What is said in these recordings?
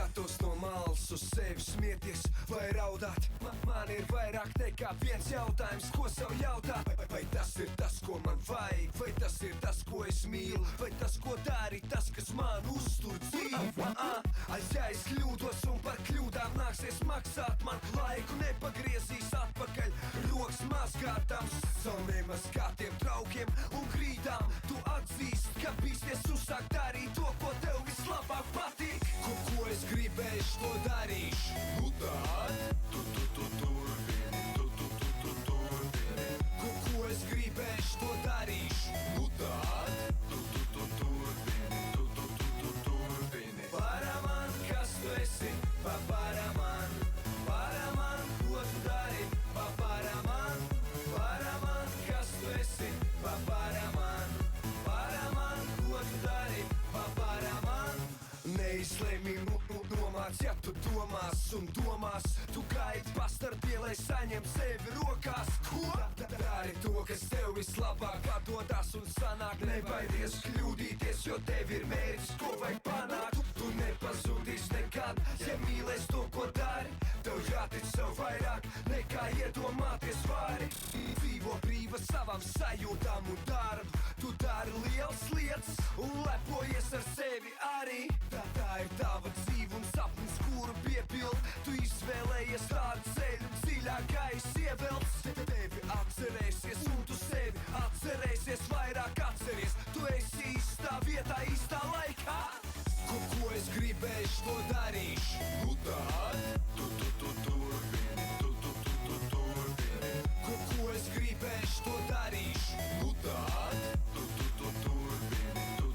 skatos no malas uz sevi smieties vai raudāt. Man ir vairāk nekā viens jautājums, ko sev jautāt. Vai tas ir tas, ko man vajag? Vai tas ir tas, ko es mīlu? Vai tas, ko dara tas, kas man uztur dzīvi? Ja es kļūdos un par kļūdām nāksies maksāt, man laiku nepagriezīs atpakaļ. Rokas mazgātams saviem mazgātiem traukiem un grīdām. Tu atzīst, ka bīsties uzsākt darīt to, ko tev vislabāk patīk. Ko es gribēšu, to darīšu. Nu tad tu turpini, tu turpini. Ko es gribēšu, to darīšu. Nu tad tu turpini, tu turpini. Paraman, kas tu esi, paparaman. Paraman, ko tu dari, paparaman. Paraman, kas tu esi, paparaman. Paraman, ko tu dari, paparaman. Neizlēmi nomāc, ja tu domās un domās. Tu gaidi pastarpie, lai saņem sevi rokās. Ko? Dari to, kas tev vislabāk padodas un sanāk. Nebaidies kļūdīties, jo tev ir mērķis, ko vajag panākt. Tu nepazudīs nekad, ja mīlēs to, ko dari. Tev jātic sev vairāk, nekā iedomāties vari. Dzīvo brīva savam sajūtām un darbu. Tu dari lielas lietas un lepojies ar sevi arī. Tā ir tava dzīve un sapnis, kuru piepild. Tu izvēlējies tādu ceļu, dziļākais ievelts. Tevi atcerēsies un tu sevi atcerēsies, vairāk atceries. Tu esi īstā vietā, īstā laikā. Ko es gribēšu, to darīšu. Nu tad tu turpini, tu turpini. Ko es gribēšu, to darīšu. Nu tad tu turpini, tu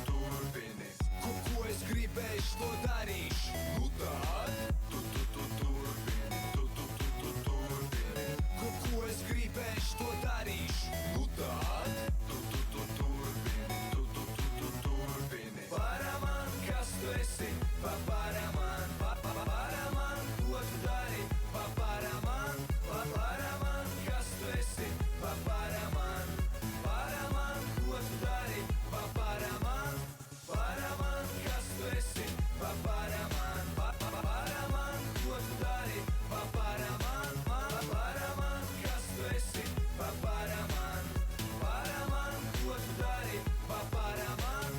turpini. Ko es gribēšu, to darīšu. Nu tad tu turpini, tu turpini. Ko es gribēšu, to darīšu. Nu tad tu turpini, tu turpini. Paraman, kas tu esi, paparaman. Paraman, ko tu dari, paparaman. Paraman, kas tu esi, paparaman. Paraman, ko tu dari, paparaman. Paraman, kas tu esi, paparaman. Paraman, ko tu dari, paparaman. Paraman, kas tu esi, paparaman. Paraman, ko tu dari, paparaman.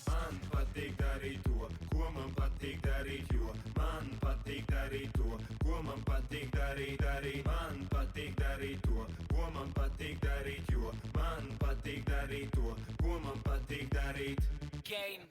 Man patīk darīt to, ko man patīk darīt, jo man patīk darīt to, ko man patīk darīt. Man patīk darīt to, ko man patīk darīt, jo man patīk darīt to, ko man patīk darīt. Game.